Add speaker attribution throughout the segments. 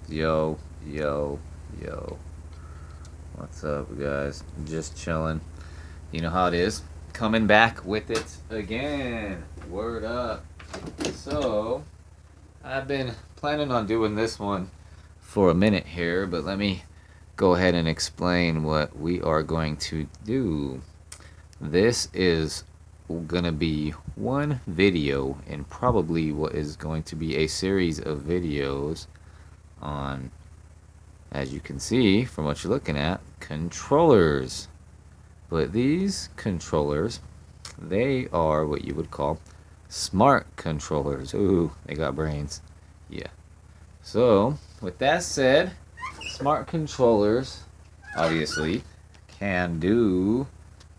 Speaker 1: Yo, yo, yo. What's up, guys? Just chilling. You know how it is. Coming back with it again. Word up. So, I've been planning on doing this one for a minute here, but let me go ahead and explain what we are going to do. This is gonna be one video and probably what is going to be a series of videos on, as you can see from what you're looking at, controllers. But these controllers, they are what you would call smart controllers. Ooh, they got brains. Yeah. So, with that said, smart controllers obviously can do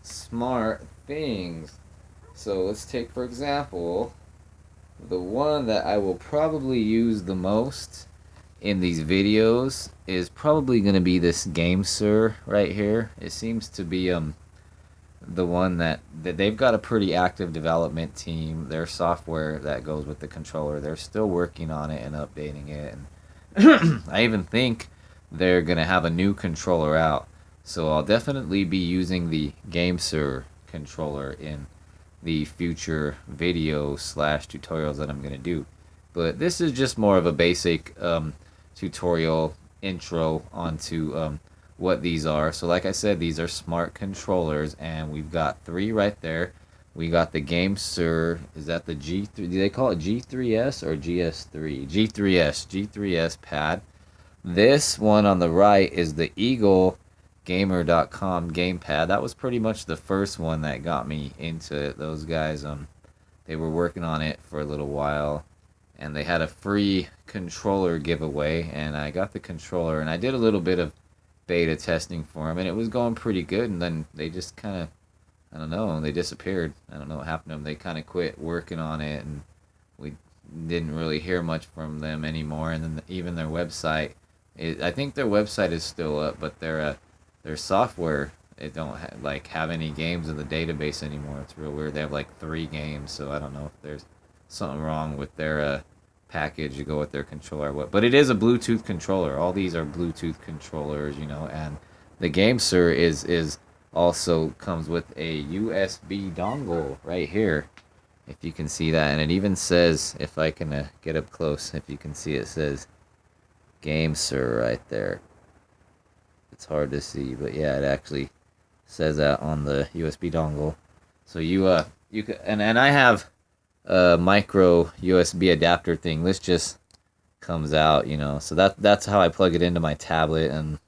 Speaker 1: smart things. So, let's take, for example, the one that I will probably use the most in these videos is probably going to be this Game Sir right here. It seems to be the one that they've got a pretty active development team. Their software that goes with the controller, they're still working on it and updating it. And I even think they're going to have a new controller out. So I'll definitely be using the Game Sir controller in the future videos slash tutorials that I'm going to do. But this is just more of a basic tutorial intro onto what these are. So like I said, these are smart controllers, and we've got three right there. We got the Game Sir. Is that the G3? Do they call it G3S or GS3? G3S. G3S pad. This one on the right is the Eagle Gamer.com gamepad. That was pretty much the first one that got me into it. Those guys, they were working on it for a little while, and they had a free controller giveaway, and I got the controller, and I did a little bit of beta testing for them, and it was going pretty good, and then they just kind of, I don't know, they disappeared. I don't know what happened to them. They kind of quit working on it, and we didn't really hear much from them anymore, and then even their website, I think their website is still up, but their software, it don't have any games in the database anymore. It's real weird. They have like 3 games, so I don't know if there's something wrong with their package to go with their controller or what. But it is a Bluetooth controller. All these are Bluetooth controllers, and the Game Sir is also comes with a USB dongle right here, if you can see that. And it even says, if I can get up close, if you can see, it says Game Sir right there. It's hard to see, but yeah, it actually says that on the USB dongle. So you can, and I have a micro USB adapter thing. This just comes out, so that's how I plug it into my tablet and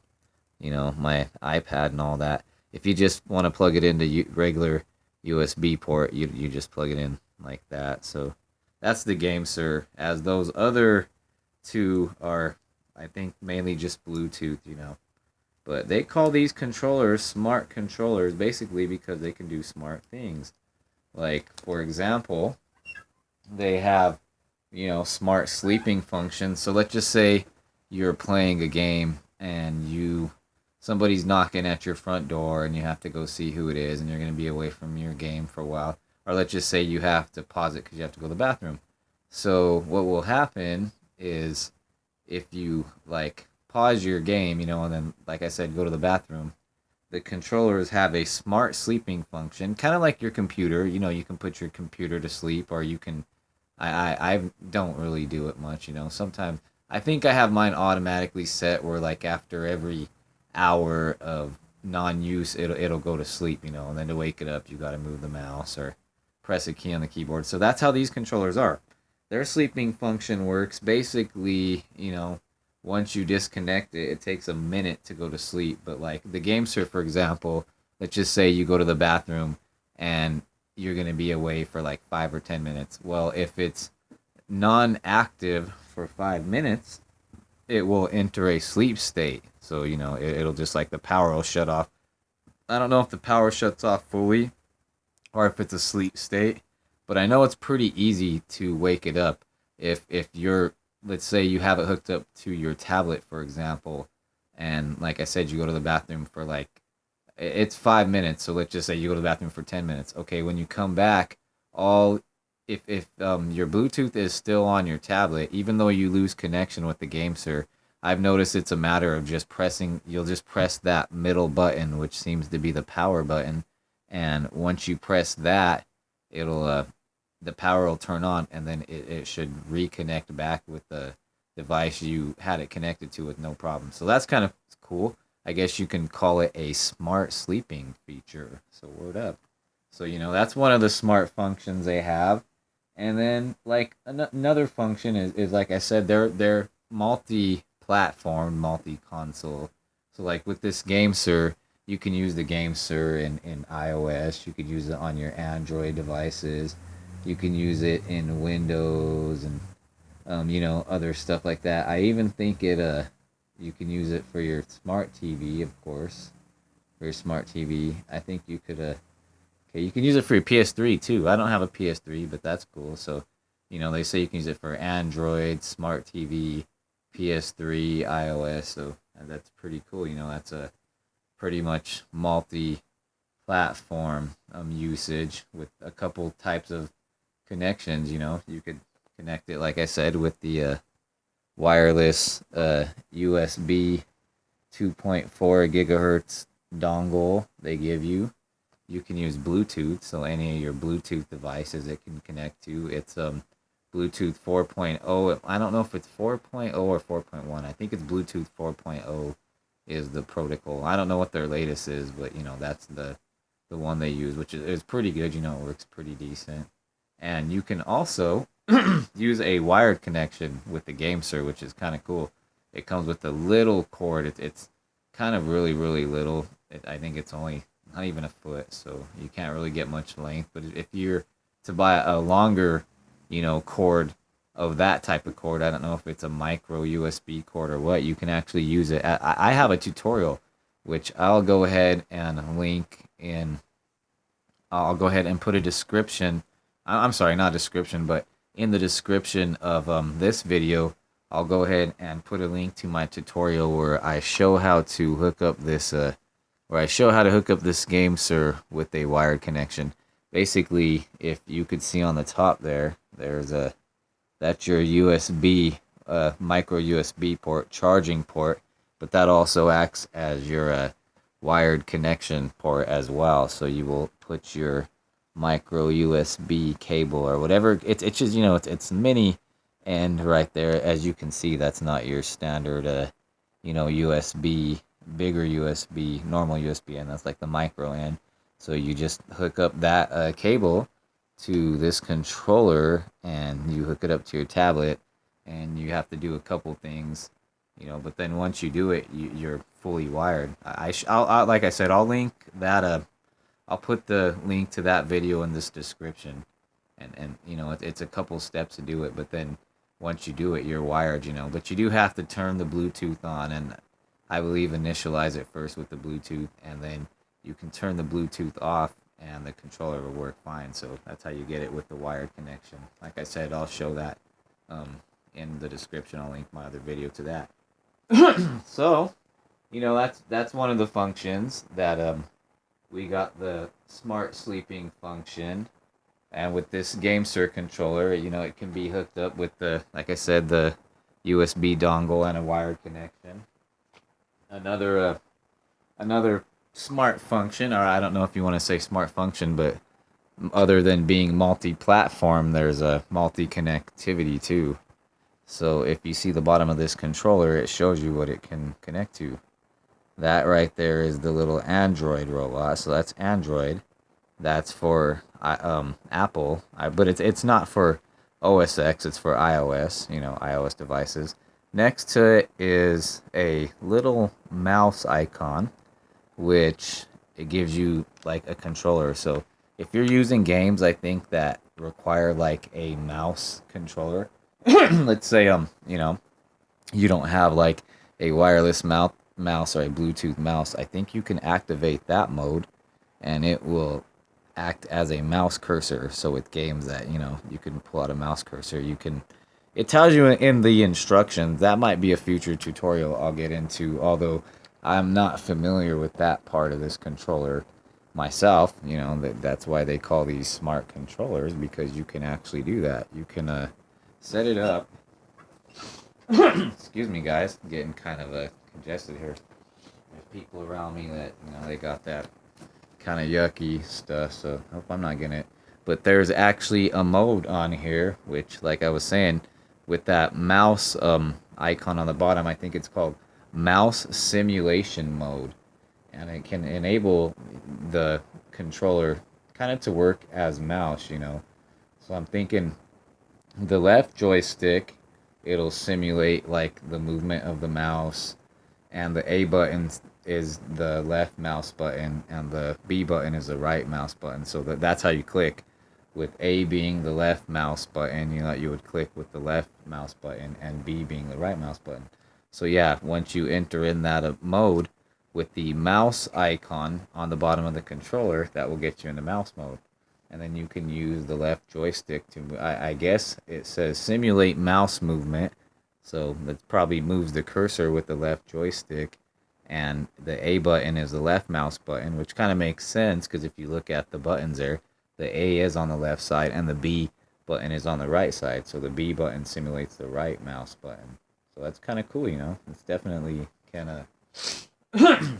Speaker 1: my iPad and all that. If you just want to plug it into regular USB port, you just plug it in like that. So that's the Game Sir. As those other two are, I think, mainly just Bluetooth. But they call these controllers smart controllers basically because they can do smart things. Like, for example, they have, smart sleeping functions. So let's just say you're playing a game and somebody's knocking at your front door and you have to go see who it is and you're going to be away from your game for a while. Or let's just say you have to pause it because you have to go to the bathroom. So what will happen is if you pause your game, and then, like I said, go to the bathroom, the controllers have a smart sleeping function, kind of like your computer. You can put your computer to sleep, or you can. I don't really do it much. Sometimes I think I have mine automatically set where after every hour of non-use, it'll go to sleep. And then to wake it up, you got to move the mouse or press a key on the keyboard. So that's how these controllers are. Their sleeping function works basically. Once you disconnect it, it takes a minute to go to sleep. But the Game Sir, for example, let's just say you go to the bathroom and you're going to be away for 5 or 10 minutes. Well, if it's non-active for 5 minutes, it will enter a sleep state. So, it'll just the power will shut off. I don't know if the power shuts off fully or if it's a sleep state, but I know it's pretty easy to wake it up if you're, let's say you have it hooked up to your tablet, for example, and like I said, you go to the bathroom for it's 5 minutes. So let's just say you go to the bathroom for 10 minutes. Okay, when you come back, if your Bluetooth is still on your tablet, even though you lose connection with the Game Sir, I've noticed it's a matter of just pressing. You'll just press that middle button, which seems to be the power button, and once you press that, it'll the power will turn on, and then it should reconnect back with the device you had it connected to with no problem. So that's kind of cool. I guess you can call it a smart sleeping feature. So word up. So that's one of the smart functions they have. And then like another function is like I said, they're multi-platform, multi-console. So like with this GameSir, you can use the GameSir in iOS. You could use it on your Android devices. You can use it in Windows and other stuff like that. I even think you can use it for your smart TV, of course. For your smart TV, I think you could okay, you can use it for your PS3 too. I don't have a PS3, but that's cool. So, they say you can use it for Android, smart TV, PS3, iOS. So that's pretty cool. That's a pretty much multi-platform usage with a couple types of connections. You could connect it, like I said, with the wireless USB 2.4 gigahertz dongle they give you. You can use Bluetooth, so any of your Bluetooth devices it can connect to. It's Bluetooth 4.0. I don't know if it's 4.0 or 4.1. I think it's Bluetooth 4.0 is the protocol. I don't know what their latest is, but that's the one they use, which is pretty good. It works pretty decent. And you can also use a wired connection with the GameSir, which is kind of cool. It comes with a little cord. It's kind of really, really little. I think it's only not even a foot, so you can't really get much length. But if you're to buy a longer, cord of that type of cord, I don't know if it's a micro USB cord or what, you can actually use it. I have a tutorial, which I'll go ahead and link in. I'll go ahead and put a description. I'm sorry, not a description, but in the description of this video, I'll go ahead and put a link to my tutorial where I show how to hook up this GameSir with a wired connection. Basically, if you could see on the top that's your USB micro USB port, charging port, but that also acts as your wired connection port as well. So you will put your micro USB cable or whatever. It's just it's mini end right there. As you can see, that's not your standard USB, bigger USB, normal USB, and that's like the micro end. So you just hook up that cable to this controller and you hook it up to your tablet, and you have to do a couple things, but then once you do it, you're fully wired. I'll like I said, I'll link that I'll put the link to that video in this description, and it's a couple steps to do it, but then once you do it, you're wired, but you do have to turn the Bluetooth on, and I believe initialize it first with the Bluetooth, and then you can turn the Bluetooth off and the controller will work fine. So that's how you get it with the wired connection. Like I said, I'll show that in the description. I'll link my other video to that. So, that's one of the functions that we got, the smart sleeping function. And with this GameSir controller, it can be hooked up with like I said, the USB dongle and a wired connection. Another smart function, or I don't know if you want to say smart function, but other than being multi-platform, there's a multi-connectivity too. So if you see the bottom of this controller, it shows you what it can connect to. That right there is the little Android robot. So that's Android. That's for Apple, but it's not for OS X. It's for iOS. iOS devices. Next to it is a little mouse icon, which it gives you like a controller. So if you're using games, I think that require like a mouse controller. Let's say you don't have like a wireless mouse or a Bluetooth mouse. I think you can activate that mode, and it will act as a mouse cursor. So with games that you can pull out a mouse cursor, it tells you in the instructions. That might be a future tutorial I'll get into, although I'm not familiar with that part of this controller myself. That's why they call these smart controllers, because you can actually do that. You can set it up Excuse me, guys. I'm getting kind of congested here. There's people around me that they got that kind of yucky stuff. So I hope I'm not getting it. But there's actually a mode on here, which, like I was saying, with that mouse icon on the bottom, I think it's called mouse simulation mode, and it can enable the controller kind of to work as mouse. So I'm thinking the left joystick, it'll simulate like the movement of the mouse, and the A button is the left mouse button, and the B button is the right mouse button. So that's how you click. With A being the left mouse button, you would click with the left mouse button, and B being the right mouse button. So yeah, once you enter in that mode with the mouse icon on the bottom of the controller, that will get you into mouse mode. And then you can use the left joystick to, I guess it says simulate mouse movement. So that probably moves the cursor with the left joystick. And the A button is the left mouse button, which kind of makes sense because if you look at the buttons there, the A is on the left side and the B button is on the right side. So the B button simulates the right mouse button. So that's kind of cool. It's definitely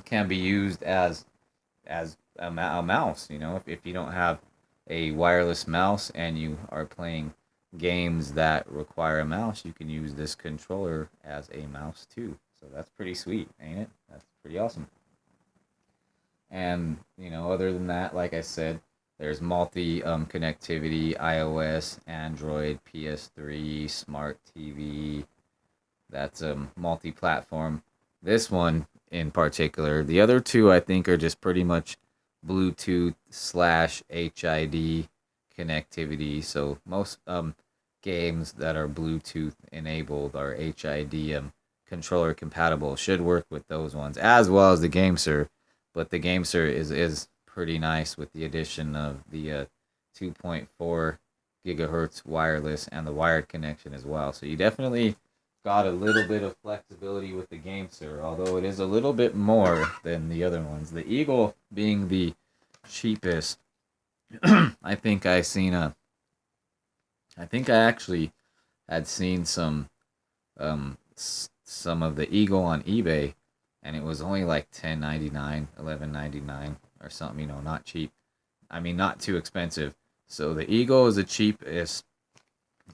Speaker 1: can be used as a mouse. If you don't have a wireless mouse and you are playing games that require a mouse, you can use this controller as a mouse too. So that's pretty sweet, ain't it? That's pretty awesome. And other than that, like I said, there's multi connectivity: iOS, Android, PS3, smart TV. That's multi-platform. This one in particular, the other two I think are just pretty much Bluetooth slash HID connectivity. So most games that are Bluetooth enabled are HID controller compatible. Should work with those ones as well as the GameSir. But the GameSir is pretty nice with the addition of the 2.4 gigahertz wireless and the wired connection as well. So you definitely got a little bit of flexibility with the GameSir, although it is a little bit more than the other ones. The Eagle being the cheapest, I think I actually had seen some of the Eagle on eBay, and it was only like $10.99, $11.99 or something. Not cheap. I mean, not too expensive. So the Eagle is the cheapest,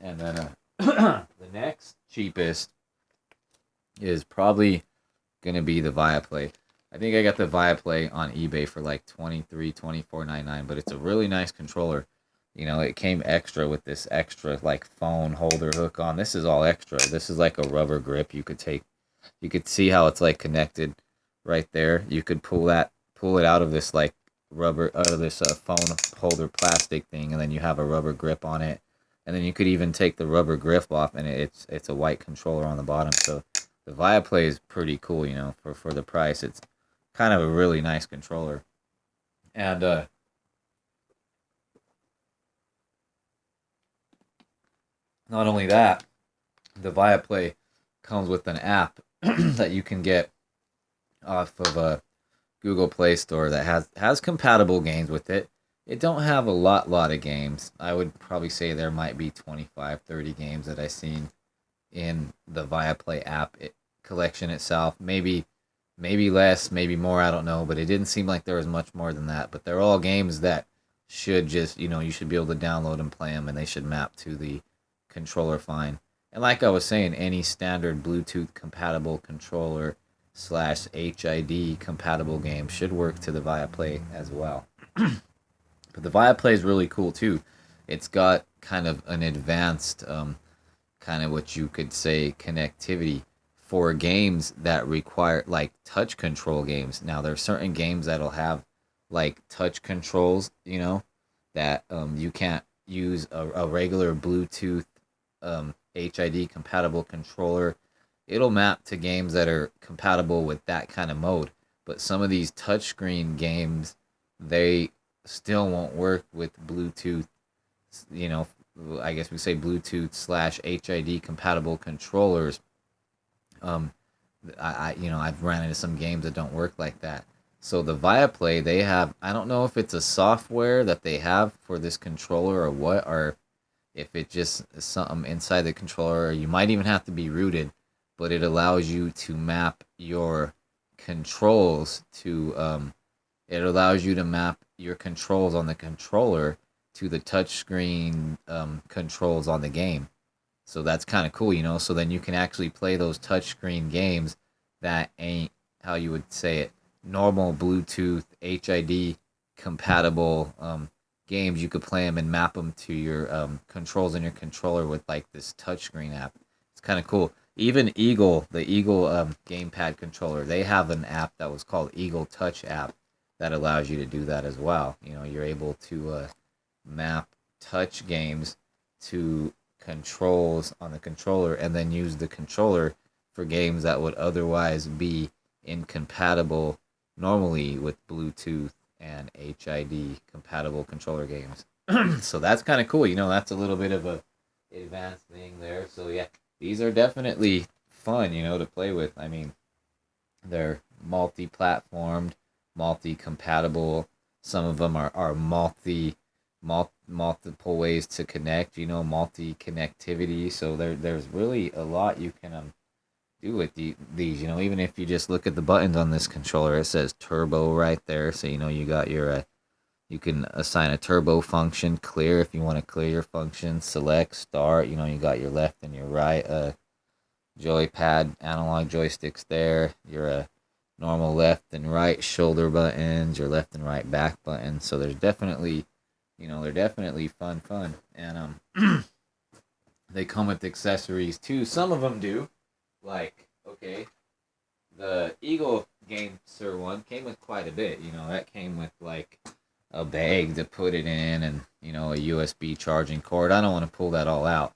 Speaker 1: and then the next cheapest is probably gonna be the Viaplay. I think I got the Viaplay on eBay for like $24.99, but it's a really nice controller. It came extra with this extra like phone holder hook on. This is all extra. This is like a rubber grip you could take. You could see how it's like connected right there. You could pull it out of this like out of this phone holder plastic thing, and then you have a rubber grip on it. And then you could even take the rubber grip off, and it's a white controller on the bottom. So the Viaplay is pretty cool, for the price. It's kind of a really nice controller. And not only that, the Viaplay comes with an app that you can get off of a Google Play Store that has compatible games with it. It don't have a lot of games. I would probably say there might be 25, 30 games that I've seen in the Viaplay app collection itself. Maybe less, maybe more, I don't know, but it didn't seem like there was much more than that. But they're all games that should just, you should be able to download and play them, and they should map to the controller fine. And like I was saying, any standard Bluetooth compatible controller slash HID compatible game should work to the Viaplay as well. But the Viaplay is really cool too. It's got kind of an advanced, kind of what you could say, connectivity for games that require like touch control games. Now there are certain games that'll have like touch controls, that you can't use a regular Bluetooth HID compatible controller. It'll map to games that are compatible with that kind of mode. But some of these touchscreen games, they still won't work with Bluetooth, I guess we say Bluetooth slash HID compatible controllers. I've ran into some games that don't work like that. So the Viaplay, they have, I don't know if it's a software that they have for this controller or what, or if it just is something inside the controller, or you might even have to be rooted. but it allows you to map your controls to it allows you to map your controls on the controller to the touchscreen controls on the game. So that's kind of cool, you know. So then you can actually play those touchscreen games that ain't, how you would say it, normal Bluetooth HID compatible games. You could play them and map them to your controls in your controller with like this touchscreen app. It's kind of cool. Even the Eagle gamepad controller, they have an app that was called Eagle Touch app that allows you to do that as well. You know, you're able to map touch games to controls on the controller and then use the controller for games that would otherwise be incompatible normally with Bluetooth and HID compatible controller games. So that's kind of cool. You know, that's a little bit of a advanced thing there. So yeah, these are definitely fun, you know, to play with. I mean, they're multi-platformed, multi-compatible. Some of them are multiple ways to connect. You know, multi-connectivity. So there's really a lot you can do with these. You know, even if you just look at the buttons on this controller, it says turbo right there. So you know you got your you can assign a turbo function, clear if you want to clear your function, select, start. You know, you got your left and your right joypad analog joysticks there. Your normal left and right shoulder buttons, your left and right back buttons. So there's definitely, you know, they're definitely fun, and they come with accessories too. Some of them do, like okay, the Eagle Game Sir one came with quite a bit. You know, that came with like a bag to put it in, and you know, a USB charging cord. I don't want to pull that all out,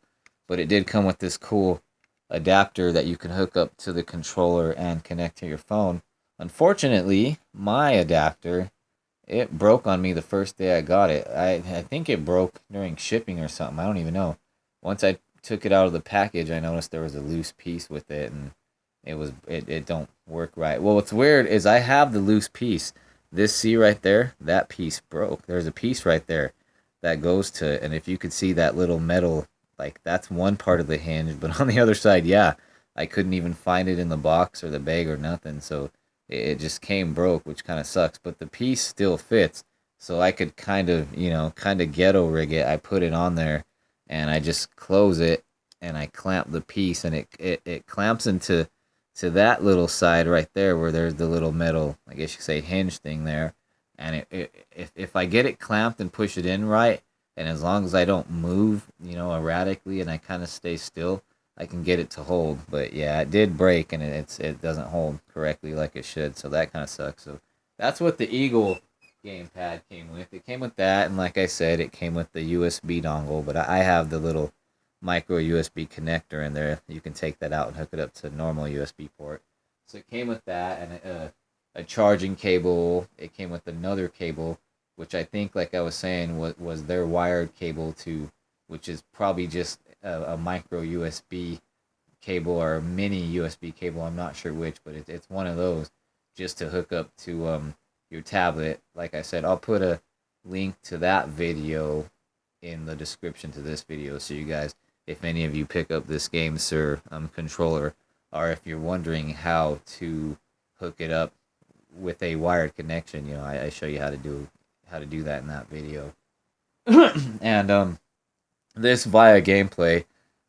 Speaker 1: but it did come with this cool adapter that you can hook up to the controller and connect to your phone. Unfortunately, my adapter, it broke on me the first day I got it. I think it broke during shipping or something. I don't even know. Once I took it out of the package, I noticed there was a loose piece with it, and it don't work right. Well, what's weird is I have the loose piece. This C right there, that piece broke. There's a piece right there that goes to it, and if you could see that little metal, like that's one part of the hinge, but on the other side, yeah, I couldn't even find it in the box or the bag or nothing. So it just came broke, which kind of sucks. But the piece still fits, so I could kind of, you know, kind of ghetto rig it. I put it on there, and I just close it, and I clamp the piece, and it clamps into to that little side right there where there's the little metal, I guess you could say, hinge thing there. And if I get it clamped and push it in right, and as long as I don't move, you know, erratically, and I kind of stay still, I can get it to hold. But yeah, it did break, and it doesn't hold correctly like it should. So that kind of sucks. So that's what the Eagle gamepad came with. It came with that, and like I said, it came with the USB dongle. But I have the little micro USB connector in there. You can take that out and hook it up to a normal USB port. So it came with that, and a charging cable. It came with another cable, which I think, like I was saying, was their wired cable to, which is probably just a micro USB cable or a mini USB cable. I'm not sure which, but it's one of those, just to hook up to your tablet. Like I said, I'll put a link to that video in the description to this video, so you guys, if any of you pick up this Game Sir controller, or if you're wondering how to hook it up with a wired connection, you know, I show you how to do that in that video. And this via gameplay,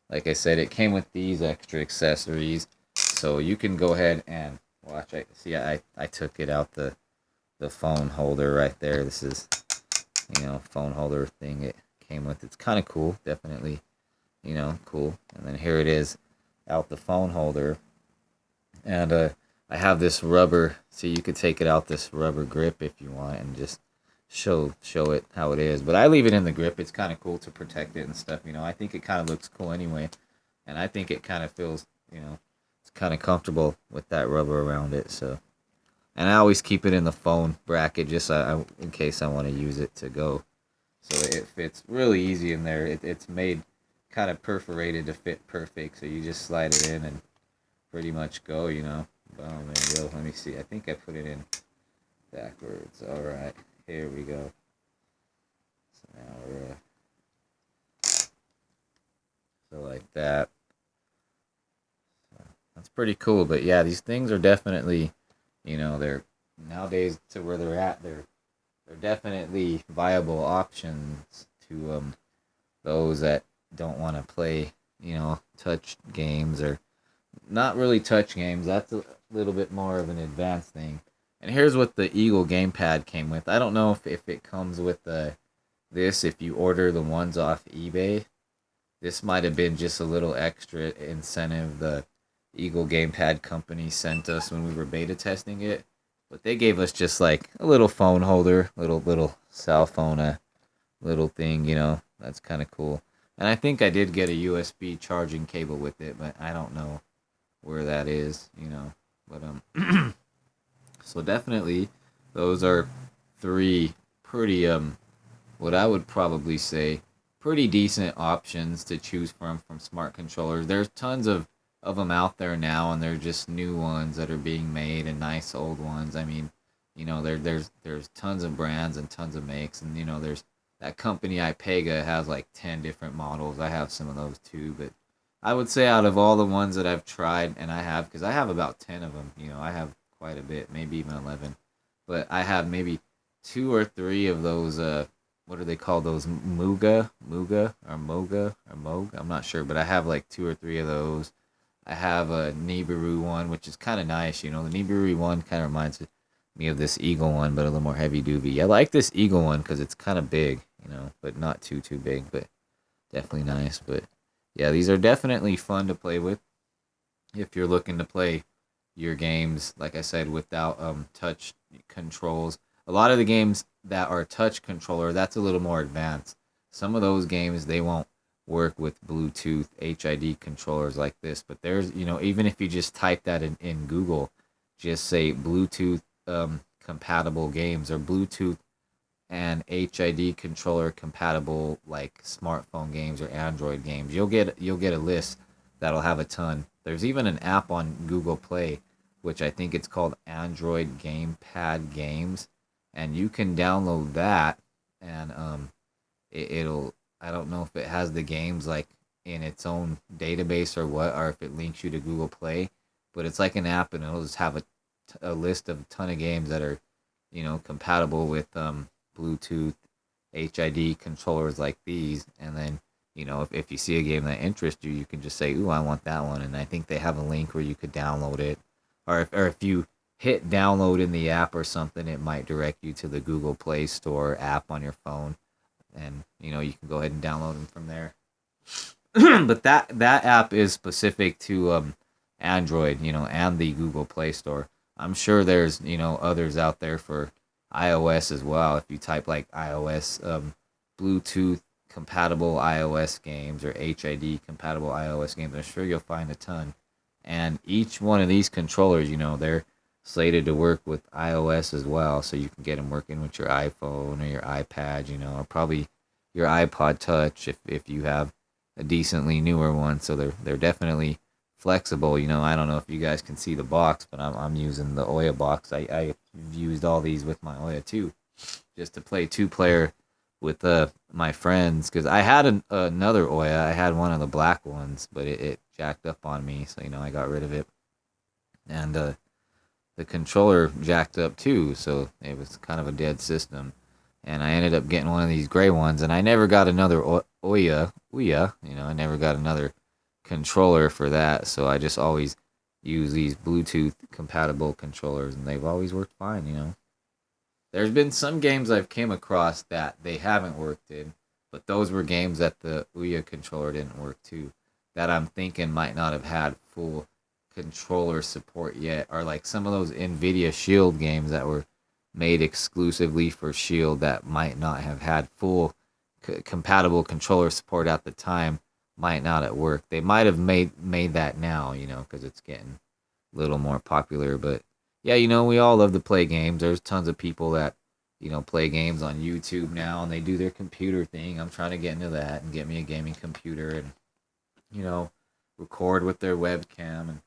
Speaker 1: like I said, it came with these extra accessories, so you can go ahead and watch. I took it out the phone holder right there. This is, you know, phone holder thing it came with. It's kind of cool, definitely, you know, cool. And then here it is out the phone holder, and I have this rubber, so you could take it out this rubber grip if you want, and just show it how it is. But I leave it in the grip. It's kind of cool to protect it and stuff, you know. I think it kind of looks cool anyway, and I think it kind of feels, you know, it's kind of comfortable with that rubber around it. So, and I always keep it in the phone bracket, just in case I want to use it to go. So it fits really easy in there. It's made kind of perforated to fit perfect, so you just slide it in and pretty much go, you know. Boom, there you go. Let me see. I think I put it in backwards. All right, here we go. So now we're so like that. That's pretty cool. But yeah, these things are definitely, they're nowadays to where they're at. They're definitely viable options to those that don't want to play, touch games or not really touch games. That's a little bit more of an advanced thing. And here's what the Eagle gamepad came with. I don't know if it comes with this if you order the ones off eBay. This might have been just a little extra incentive the Eagle gamepad company sent us when we were beta testing it. But they gave us just like a little phone holder, little cell phone, little thing, That's kind of cool. And I think I did get a USB charging cable with it, but I don't know where that is. But so definitely those are three pretty what I would probably say pretty decent options to choose from smart controllers. There's tons of them out there now, and they're just new ones that are being made and nice old ones. I mean, there's tons of brands and tons of makes, and there's that company iPega has like 10 different models. I have some of those too, but I would say out of all the ones that I've tried, and I have, because I have about 10 of them, I have quite a bit, maybe even 11, but I have maybe two or three of those, what are they called? Those Muga, or Moga, or Moog? I'm not sure, but I have like two or three of those. I have a Nibiru one, which is kind of nice. The Nibiru one kind of reminds me of this Eagle one, but a little more heavy duty. I like this Eagle one because it's kind of big, but not too big, but definitely nice. But yeah, these are definitely fun to play with if you're looking to play your games, like I said, without touch controls. A lot of the games that are touch controller, that's a little more advanced. Some of those games they won't work with Bluetooth HID controllers like this, but there's even if you just type that in Google, just say Bluetooth compatible games or Bluetooth and HID controller compatible like smartphone games or Android games. You'll get a list that'll have a ton. There's even an app on Google Play, which I think it's called Android Gamepad Games, and you can download that, and it'll, I don't know if it has the games like in its own database or what, or if it links you to Google Play, but it's like an app, and it'll just have a list of a ton of games that are compatible with Bluetooth HID controllers like these. And then if you see a game that interests you, you can just say, ooh, I want that one. And I think they have a link where you could download it, or if you hit download in the app or something, it might direct you to the Google Play Store app on your phone, and you can go ahead and download them from there. But that app is specific to Android, and the Google Play Store. I'm sure there's others out there for iOS as well. If you type like iOS Bluetooth compatible iOS games or HID compatible iOS games, I'm sure you'll find a ton. And each one of these controllers, they're slated to work with iOS as well, so you can get them working with your iPhone or your iPad, or probably your iPod Touch if you have a decently newer one. So they're definitely flexible. I don't know if you guys can see the box, but I'm using the Ouya box. I've used all these with my Ouya too, just to play two player with my friends, because I had another Ouya. I had one of the black ones, but it jacked up on me, so I got rid of it. And the controller jacked up too, so it was kind of a dead system. And I ended up getting one of these gray ones, and I never got another Ouya. I never got another controller for that, so I just always use these Bluetooth compatible controllers, and they've always worked fine. There's been some games I've came across that they haven't worked in, but those were games that the Ouya controller didn't work too, that I'm thinking might not have had full controller support yet, or like some of those Nvidia Shield games that were made exclusively for Shield that might not have had full compatible controller support at the time, might not at work. They might have made that now, because it's getting a little more popular. But yeah, we all love to play games. There's tons of people that play games on YouTube now, and they do their computer thing. I'm trying to get into that and get me a gaming computer, and you know record with their webcam. And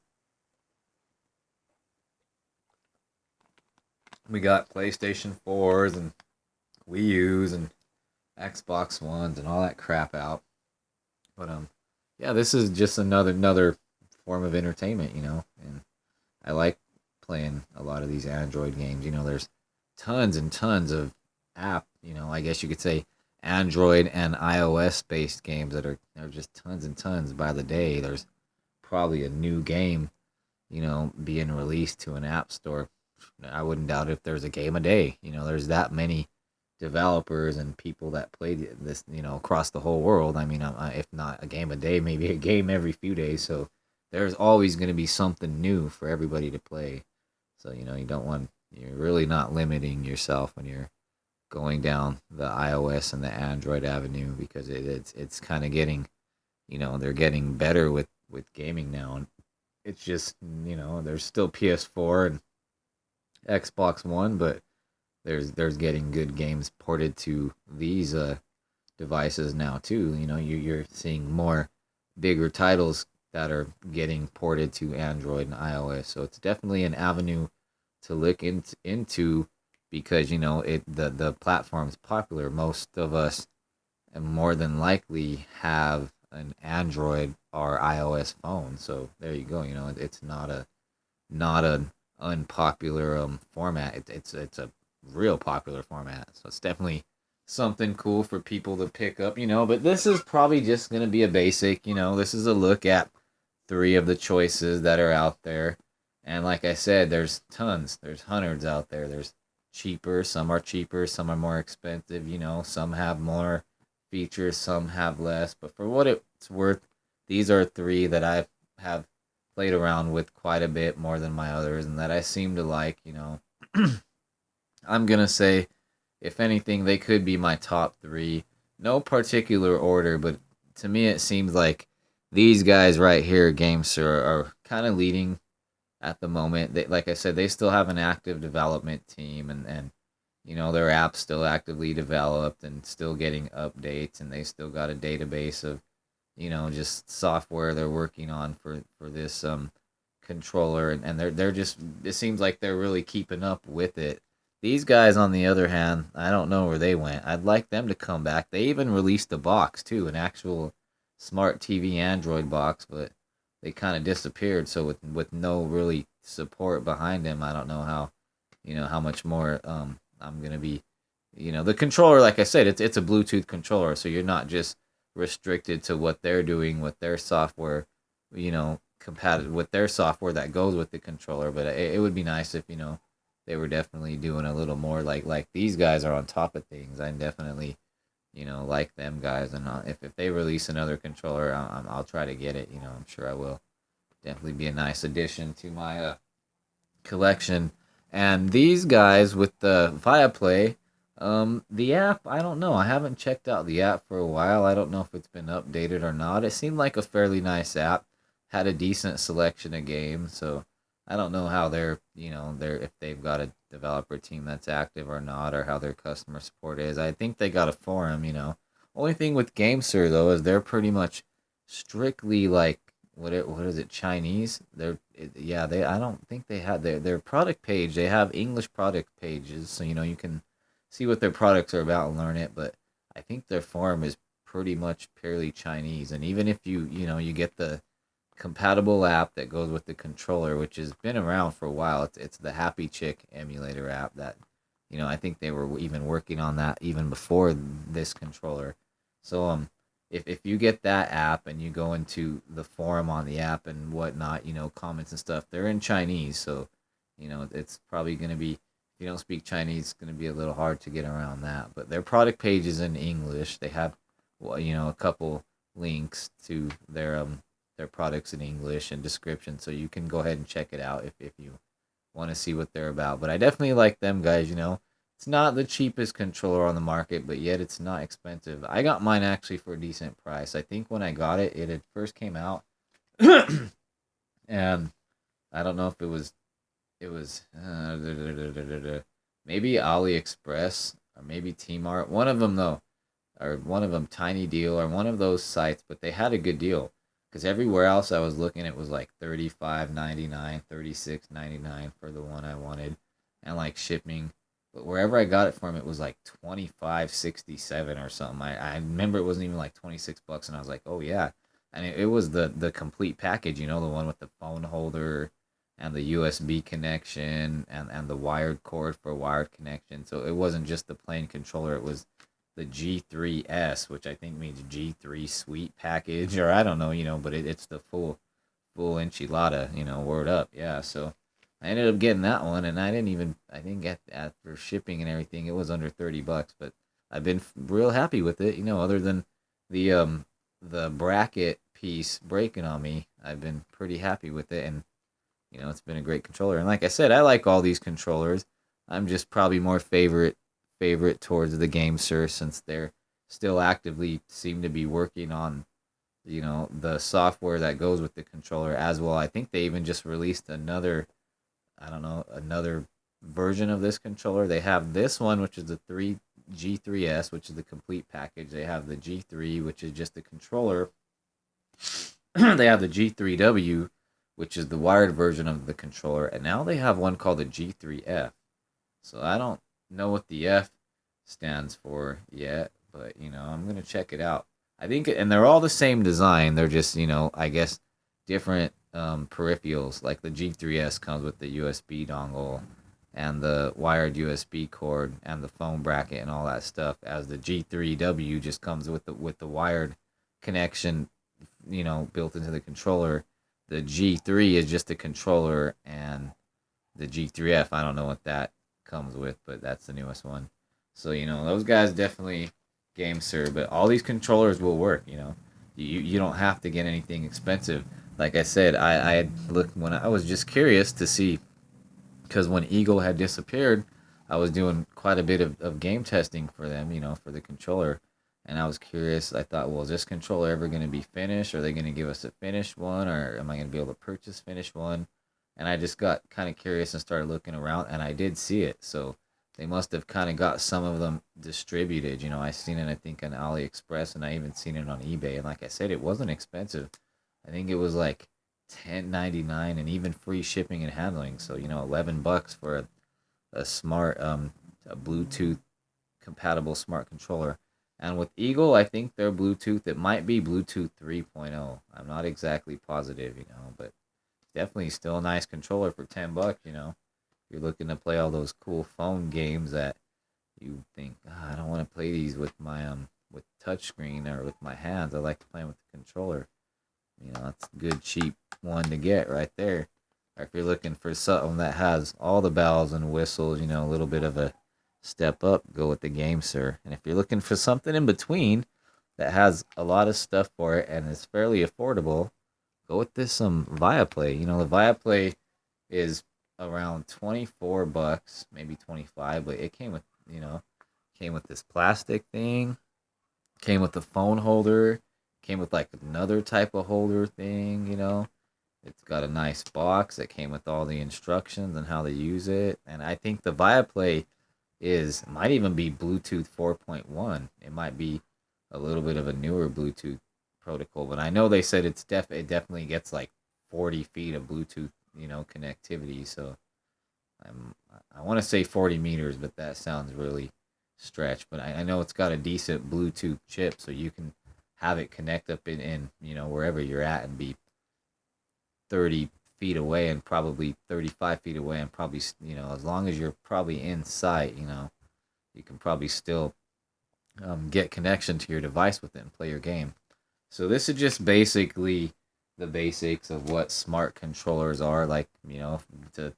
Speaker 1: we got PlayStation 4s and Wii U's and Xbox Ones and all that crap out. But yeah, this is just another form of entertainment, and I like playing a lot of these Android games. There's tons and tons of I guess you could say Android and iOS based games that are just tons and tons by the day. There's probably a new game, being released to an app store. I wouldn't doubt if there's a game a day. There's that many developers and people that play this, across the whole world. I mean, if not a game a day, maybe a game every few days. So there's always going to be something new for everybody to play. So, you're really not limiting yourself when you're going down the iOS and the Android avenue, because it's kind of getting, they're getting better with gaming now. And it's just, there's still PS4 and Xbox One, but there's getting good games ported to these devices now too. You're seeing more bigger titles that are getting ported to Android and iOS. So it's definitely an avenue to look into, because the platform's popular. Most of us, and more than likely, have an Android or iOS phone. So there you go. It's not an unpopular format. It's a real popular format. So it's definitely something cool for people to pick up. But this is probably just gonna be a basic. This is a look at three of the choices that are out there. And like I said, there's tons. There's hundreds out there. There's cheaper. Some are cheaper. Some are more expensive. Some have more features. Some have less. But for what it's worth, these are three that I have played around with quite a bit more than my others, and that I seem to like. I'm gonna say, if anything, they could be my top three. No particular order, but to me, it seems like these guys right here, GameSir, are kind of leading at the moment. Like I said, they still have an active development team, and their app's still actively developed and still getting updates, and they still got a database of just software they're working on for this controller, and they're just, it seems like they're really keeping up with it. These guys, on the other hand, I don't know where they went. I'd like them to come back. They even released a box too, an actual smart TV Android box, but they kind of disappeared. So with no really support behind them, I don't know how much more I'm gonna be. The controller, like I said, it's a Bluetooth controller, so you're not just restricted to what they're doing with their software, compatible with their software that goes with the controller. But it would be nice if they were definitely doing a little more, like these guys are on top of things. I definitely like them guys, and if they release another controller, I'll try to get it. I'm sure I will. Definitely be a nice addition to my collection. And these guys with the Viaplay, the app, I don't know. I haven't checked out the app for a while. I don't know if it's been updated or not. It seemed like a fairly nice app. Had a decent selection of games, so I don't know how they're if they've got a developer team that's active or not, or how their customer support is. I think they got a forum. Only thing with GameSir though is they're pretty much strictly like, what is it, Chinese? Yeah, they, I don't think they have their product page. They have English product pages, so you can see what their products are about and learn it. But I think their forum is pretty much purely Chinese. And even if you get the compatible app that goes with the controller, which has been around for a while, it's the Happy Chick emulator app that I think they were even working on that even before this controller. So if you get that app and you go into the forum on the app and whatnot, comments and stuff, they're in Chinese. So it's probably going to be, if you don't speak Chinese, it's going to be a little hard to get around that. But their product page is in English. They have, well, a couple links to their products in English and description, so you can go ahead and check it out if you want to see what they're about. But I definitely like them guys. It's not the cheapest controller on the market, but yet it's not expensive. I got mine actually for a decent price. I think when I got it, it had first came out, and I don't know if it was maybe AliExpress or maybe Tmart. One of them though, or one of them Tiny Deal or one of those sites, but they had a good deal. Because everywhere else I was looking, it was like $35.99, $36.99 for the one I wanted, and like shipping. But wherever I got it from, it was like 25.67 or something. I remember it wasn't even like $26, and I was like, oh yeah. and it was the complete package. You know, the one with the phone holder and the USB connection and the wired cord for wired connection. So it wasn't just the plain controller. It was the G3S, which I think means G3 Suite package, or I don't know, but it's the full enchilada, word up. Yeah, so I ended up getting that one, and I didn't get that for shipping and everything. It was under $30, but I've been real happy with it, other than the bracket piece breaking on me. I've been pretty happy with it, and it's been a great controller. And like I said, I like all these controllers. I'm just probably more favorite towards the Game Sir, since they're still actively seem to be working on the software that goes with the controller as well. I think they even just released another, I don't know, another version of this controller. They have this one, which is the G3S, which is the complete package. They have the G3, which is just the controller. They have the G3W, which is the wired version of the controller, and now they have one called the G3F. So I don't know what the F stands for yet, but I'm gonna check it out. I think, and they're all the same design. They're just, I guess, different peripherals. Like the G3S comes with the USB dongle and the wired USB cord and the phone bracket and all that stuff. As the G3W just comes with the wired connection, built into the controller. The G3 is just the controller, and the G3F, I don't know what that comes with, but that's the newest one. So, those guys definitely game sir, but all these controllers will work, You don't have to get anything expensive. Like I said, I had looked when I was just curious to see, because when Eagle had disappeared, I was doing quite a bit of game testing for them, for the controller. And I was curious. I thought, well, is this controller ever going to be finished? Are they going to give us a finished one? Or am I going to be able to purchase finished one? And I just got kind of curious and started looking around, and I did see it. So they must have kind of got some of them distributed. I seen it, I think, on AliExpress, and I even seen it on eBay. And like I said, it wasn't expensive. I think it was like 10.99 and even free shipping and handling. So $11 for a smart a Bluetooth compatible smart controller. And with Eagle, I think they're Bluetooth. It might be Bluetooth 3.0. I'm not exactly positive, but definitely still a nice controller for $10. You're looking to play all those cool phone games that you think, I don't want to play these with my with touchscreen or with my hands. I like to play them with the controller. That's a good cheap one to get right there. Or if you're looking for something that has all the bells and whistles, a little bit of a step up, go with the Game Sir. And if you're looking for something in between that has a lot of stuff for it and is fairly affordable, go with this Viaplay. The Viaplay is around $24, maybe 25, but it came with, came with this plastic thing, came with the phone holder, came with like another type of holder thing. It's got a nice box that came with all the instructions and how to use it. And I think the Viaplay might even be Bluetooth 4.1. It might be a little bit of a newer Bluetooth protocol, but I know they said it definitely gets like 40 feet of Bluetooth, connectivity. So I want to say 40 meters, but that sounds really stretched. But I know it's got a decent Bluetooth chip, so you can have it connect up in wherever you're at and be 30 feet away and probably 35 feet away, and probably as long as you're probably in sight, you can probably still get connection to your device with it and play your game. So this is just basically the basics of what smart controllers are. Like, to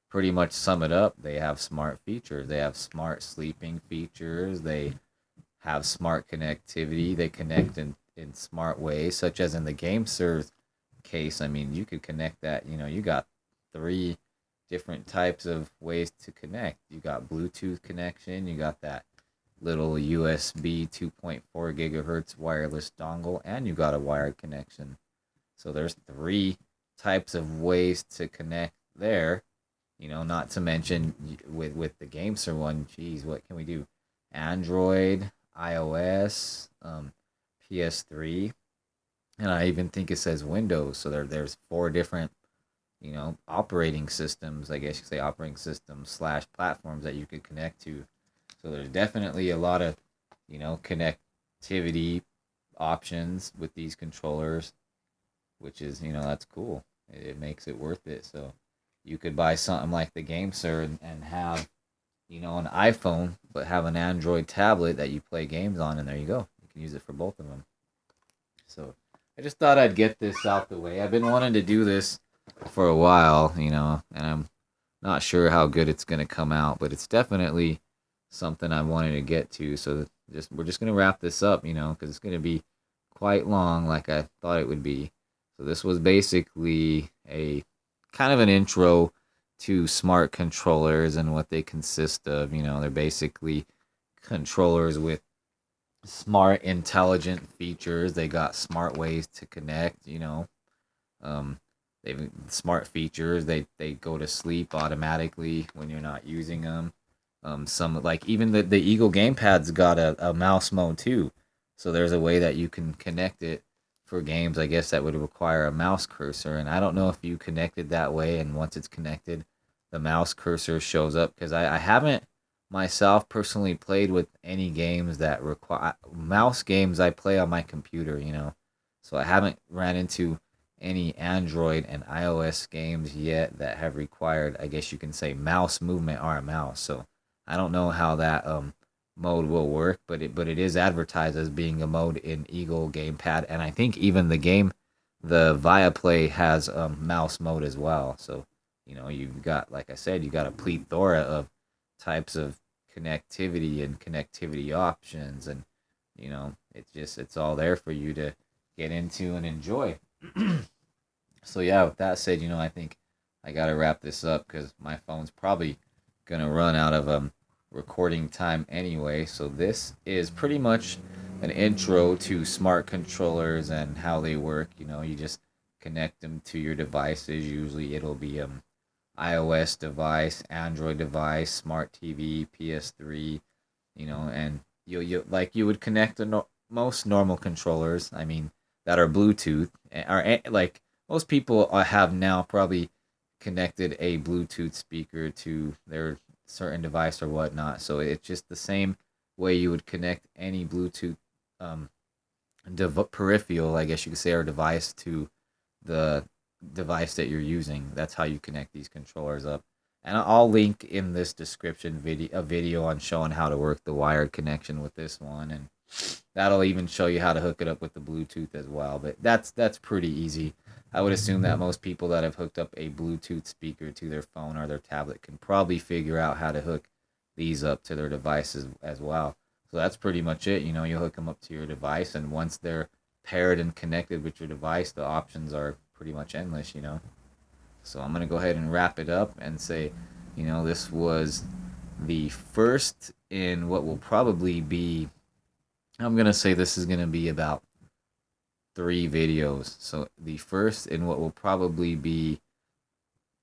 Speaker 1: pretty much sum it up, they have smart features. They have smart sleeping features. They have smart connectivity. They connect in smart ways, such as in the Game Serve case. I mean, you could connect that. You got 3 different types of ways to connect. You got Bluetooth connection. You got that little USB 2.4 gigahertz wireless dongle, and you got a wired connection. So there's 3 types of ways to connect there. Not to mention with the GameSir one, geez, what can we do? Android, iOS, PS3, and I even think it says Windows. So there's 4 different, operating systems. I guess you could say operating systems / platforms that you could connect to. So there's definitely a lot of, connectivity options with these controllers. which is, that's cool. It makes it worth it. So you could buy something like the GameSir and have, an iPhone, but have an Android tablet that you play games on, and there you go. You can use it for both of them. So I just thought I'd get this out the way. I've been wanting to do this for a while, and I'm not sure how good it's gonna come out, but it's definitely something I wanted to get to. So we're just gonna wrap this up, because it's gonna be quite long, like I thought it would be. So this was basically a kind of an intro to smart controllers and what they consist of. They're basically controllers with smart, intelligent features. They got smart ways to connect. Um, they've smart features. They go to sleep automatically when you're not using them. Some like even the Eagle gamepad's got a mouse mode too. So there's a way that you can connect it for games. I guess that would require a mouse cursor, and I don't know if you connected that way. And once it's connected, the mouse cursor shows up because I haven't myself personally played with any games that require mouse games. I play on my computer, so I haven't ran into any Android and iOS games yet that have required, I guess you can say, mouse movement or a mouse. So I don't know how that mode will work, but it is advertised as being a mode in Eagle Gamepad, and I think even the Viaplay has mouse mode as well. So you've got, like I said, you got a plethora of types of connectivity and connectivity options, and it's all there for you to get into and enjoy. So yeah, with that said, I think I gotta wrap this up because my phone's probably gonna run out of recording time anyway. So this is pretty much an intro to smart controllers and how they work. You just connect them to your devices. Usually it'll be iOS device, Android device, smart TV, PS3, and you like you would connect the most normal controllers. I mean, that are Bluetooth, or like most people have now probably connected a Bluetooth speaker to their certain device or whatnot. So it's just the same way you would connect any Bluetooth um, peripheral, I guess you could say, or device to the device that you're using. That's how you connect these controllers up. And I'll link in this description a video on showing how to work the wired connection with this one, and that'll even show you how to hook it up with the Bluetooth as well. But that's pretty easy. I would assume that most people that have hooked up a Bluetooth speaker to their phone or their tablet can probably figure out how to hook these up to their devices as well. So that's pretty much it. You hook them up to your device, and once they're paired and connected with your device, the options are pretty much endless. So I'm going to go ahead and wrap it up and say, this was the first in what will probably be, I'm going to say this is going to be about 3 videos. So the first in what will probably be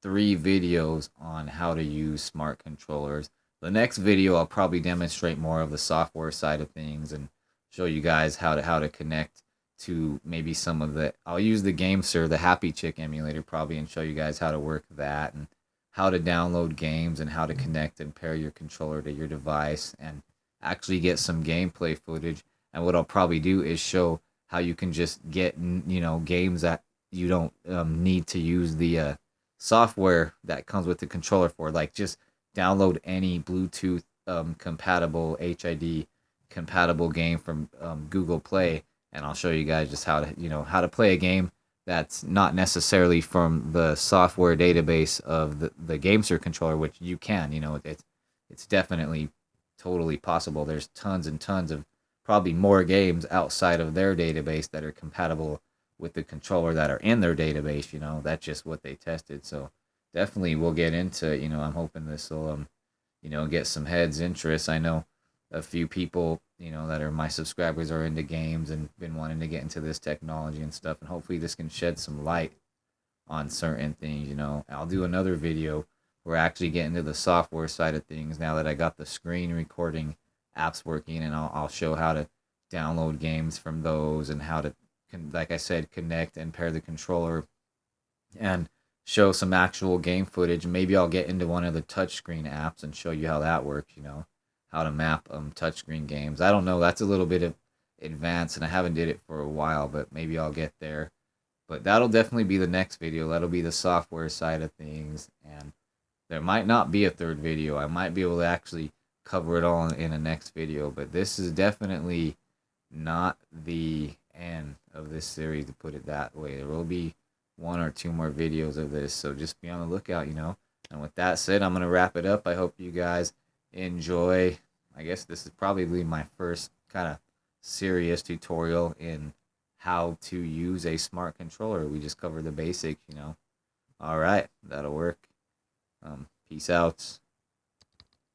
Speaker 1: 3 videos on how to use smart controllers. The next video I'll probably demonstrate more of the software side of things and show you guys how to connect to maybe some of the, I'll use the GameSir, the Happy Chick emulator probably, and show you guys how to work that and how to download games and how to connect and pair your controller to your device and actually get some gameplay footage. And what I'll probably do is show how you can just get games that you don't need to use the software that comes with the controller for. Like just download any Bluetooth compatible HID compatible game from Google Play, and I'll show you guys just how to play a game that's not necessarily from the software database of the GameSir controller, which you can. It's definitely totally possible. There's tons and tons of probably more games outside of their database that are compatible with the controller that are in their database. That's just what they tested. So definitely we'll get into, I'm hoping this will get some heads interest. I know a few people, that are my subscribers are into games and been wanting to get into this technology and stuff, and hopefully this can shed some light on certain things. I'll do another video where I actually get into the software side of things now that I got the screen recording apps working, and I'll show how to download games from those and how to, like I said, connect and pair the controller and show some actual game footage. Maybe I'll get into one of the touchscreen apps and show you how that works, how to map touchscreen games. I don't know, that's a little bit of advanced and I haven't did it for a while, but maybe I'll get there. But that'll definitely be the next video. That'll be the software side of things. And there might not be a third video. I might be able to actually cover it all in a next video. But this is definitely not the end of this series, to put it that way. There will be one or two more videos of this. So just be on the lookout, you know. And with that said, I'm going to wrap it up. I hope you guys enjoy. I guess this is probably my first kind of serious tutorial in how to use a smart controller. We just covered the basics, you know. All right, that'll work. Peace out.